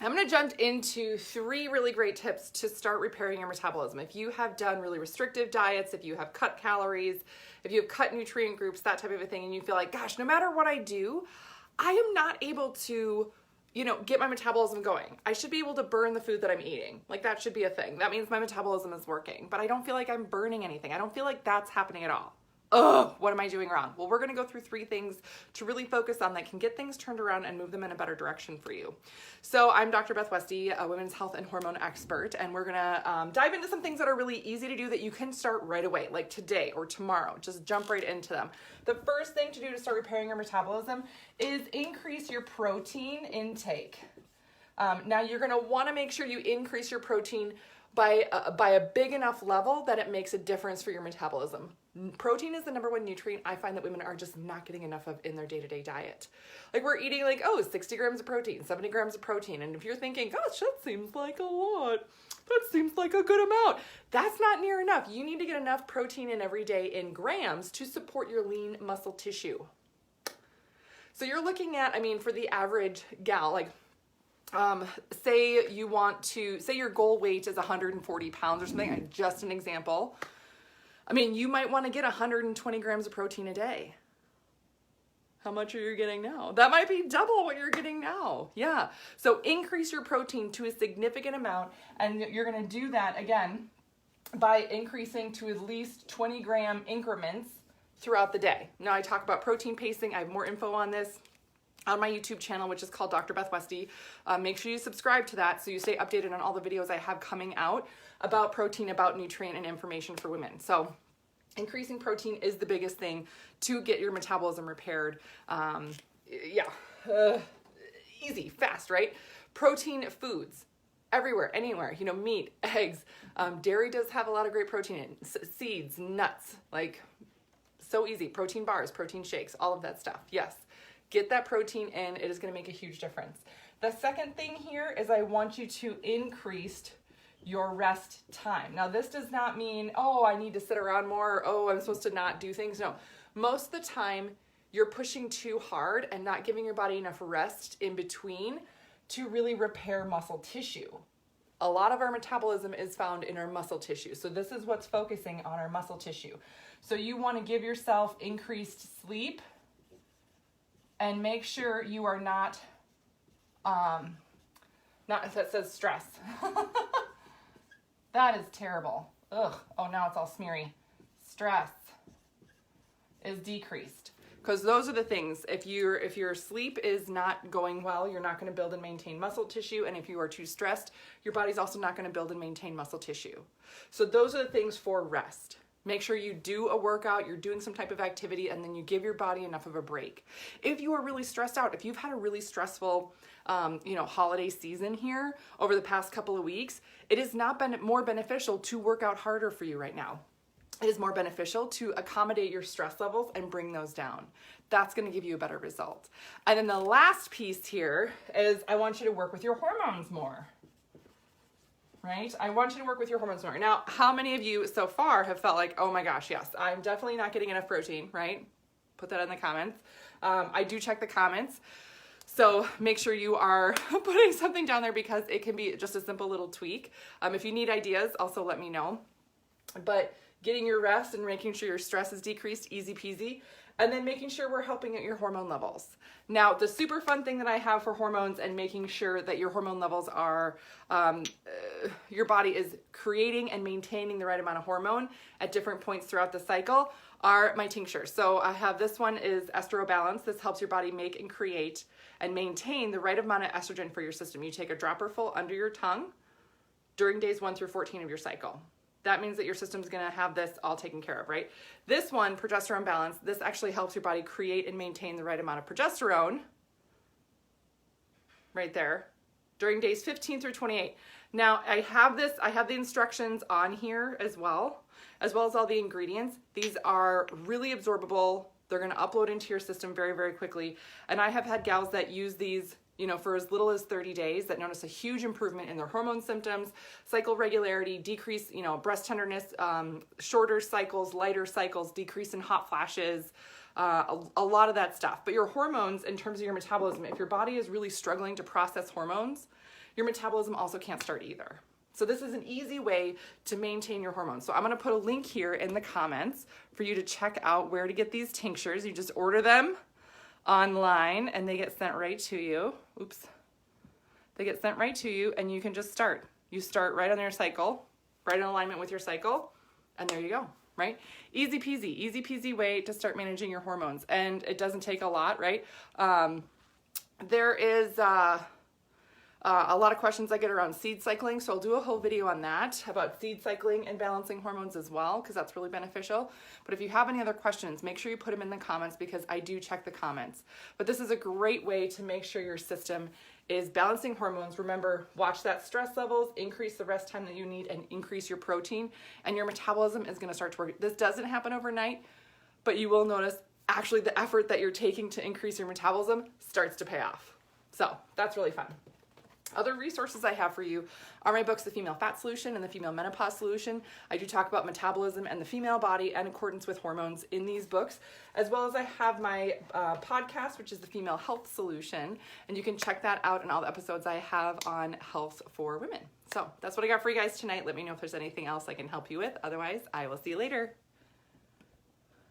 I'm going to jump into 3 really great tips to start repairing your metabolism. If you have done really restrictive diets, if you have cut calories, if you have cut nutrient groups, that type of a thing, and you feel like, gosh, no matter what I do, I am not able to, get my metabolism going. I should be able to burn the food that I'm eating. Like, that should be a thing. That means my metabolism is working, but I don't feel like I'm burning anything. I don't feel like that's happening at all. Oh, what am I doing wrong? Well, we're going to go through 3 things to really focus on that can get things turned around and move them in a better direction for you. So I'm Dr. Beth Westie, a women's health and hormone expert, and we're going to dive into some things that are really easy to do that you can start right away, like today or tomorrow. Just jump right into them. The first thing to do to start repairing your metabolism is increase your protein intake. Now you're going to want to make sure you increase your protein by a big enough level that it makes a difference for your metabolism. Protein is the #1 nutrient I find that women are just not getting enough of in their day-to-day diet. Like, we're eating 60 grams of protein, 70 grams of protein. And if you're thinking, gosh, that seems like a lot, that seems like a good amount, that's not near enough. You need to get enough protein in every day in grams to support your lean muscle tissue. So you're looking at, for the average gal, say your goal weight is 140 pounds or something, just an example. You might want to get 120 grams of protein a day. How much are you getting now? That might be double what you're getting now. Yeah. So increase your protein to a significant amount, and you're going to do that again by increasing to at least 20-gram increments throughout the day. Now, I talk about protein pacing. I have more info on this on my YouTube channel, which is called Dr. Beth Westie. Make sure you subscribe to that so you stay updated on all the videos I have coming out about protein, about nutrient and information for women. So increasing protein is the biggest thing to get your metabolism repaired. Easy, fast, right? Protein foods everywhere, anywhere, meat, eggs. Dairy does have a lot of great protein in it. Seeds, nuts, so easy. Protein bars, protein shakes, all of that stuff. Yes. Get that protein in. It is going to make a huge difference. The second thing here is I want you to increase your rest time. Now, this does not mean, I need to sit around more, or, I'm supposed to not do things. No, most of the time you're pushing too hard and not giving your body enough rest in between to really repair muscle tissue. A lot of our metabolism is found in our muscle tissue. So this is what's focusing on our muscle tissue. So you want to give yourself increased sleep and make sure you are not that says stress. That is terrible. Ugh. Oh, now it's all smeary. Stress is decreased. Because those are the things. If your sleep is not going well, you're not going to build and maintain muscle tissue. And if you are too stressed, your body's also not going to build and maintain muscle tissue. So those are the things for rest. Make sure you do a workout, you're doing some type of activity, and then you give your body enough of a break. If you are really stressed out, if you've had a really stressful, holiday season here over the past couple of weeks, it has not been more beneficial to work out harder for you right now. It is more beneficial to accommodate your stress levels and bring those down. That's going to give you a better result. And then the last piece here is I want you to work with your hormones more. Right? I want you to work with your hormones more. Now, how many of you so far have felt like, oh my gosh, yes, I'm definitely not getting enough protein, right? Put that in the comments. I do check the comments. So make sure you are putting something down there because it can be just a simple little tweak. If you need ideas, also let me know. But getting your rest and making sure your stress is decreased, easy peasy. And then making sure we're helping at your hormone levels. Now, the super fun thing that I have for hormones and making sure that your hormone levels are, your body is creating and maintaining the right amount of hormone at different points throughout the cycle are my tinctures. So I have this one is Estro Balance. This helps your body make and create and maintain the right amount of estrogen for your system. You take a dropper full under your tongue during days 1 through 14 of your cycle. That means that your system's gonna have this all taken care of, right? This one, Progesterone Balance, this actually helps your body create and maintain the right amount of progesterone, right there, during days 15 through 28. Now, I have the instructions on here as well as all the ingredients. These are really absorbable. They're gonna upload into your system very, very quickly. And I have had gals that use these for as little as 30 days that notice a huge improvement in their hormone symptoms, cycle regularity, decrease, breast tenderness, shorter cycles, lighter cycles, decrease in hot flashes, a lot of that stuff. But your hormones, in terms of your metabolism, if your body is really struggling to process hormones, your metabolism also can't start either. So this is an easy way to maintain your hormones. So I'm gonna put a link here in the comments for you to check out where to get these tinctures. You just order them online and they get sent right to you. Oops. They get sent right to you and you can just start. You start right on your cycle, right in alignment with your cycle, and there you go, right? Easy peasy way to start managing your hormones. And it doesn't take a lot, right? There is a lot of questions I get around seed cycling, so I'll do a whole video on that, about seed cycling and balancing hormones as well, because that's really beneficial. But if you have any other questions, make sure you put them in the comments, because I do check the comments. But this is a great way to make sure your system is balancing hormones. Remember, watch that stress levels, increase the rest time that you need, and increase your protein, and your metabolism is gonna start to work. This doesn't happen overnight, but you will notice actually the effort that you're taking to increase your metabolism starts to pay off. So that's really fun. Other resources I have for you are my books, The Female Fat Solution and The Female Menopause Solution. I do talk about metabolism and the female body and accordance with hormones in these books, as well as I have my podcast, which is The Female Health Solution, and you can check that out and all the episodes I have on health for women. So that's what I got for you guys tonight. Let me know if there's anything else I can help you with. Otherwise, I will see you later.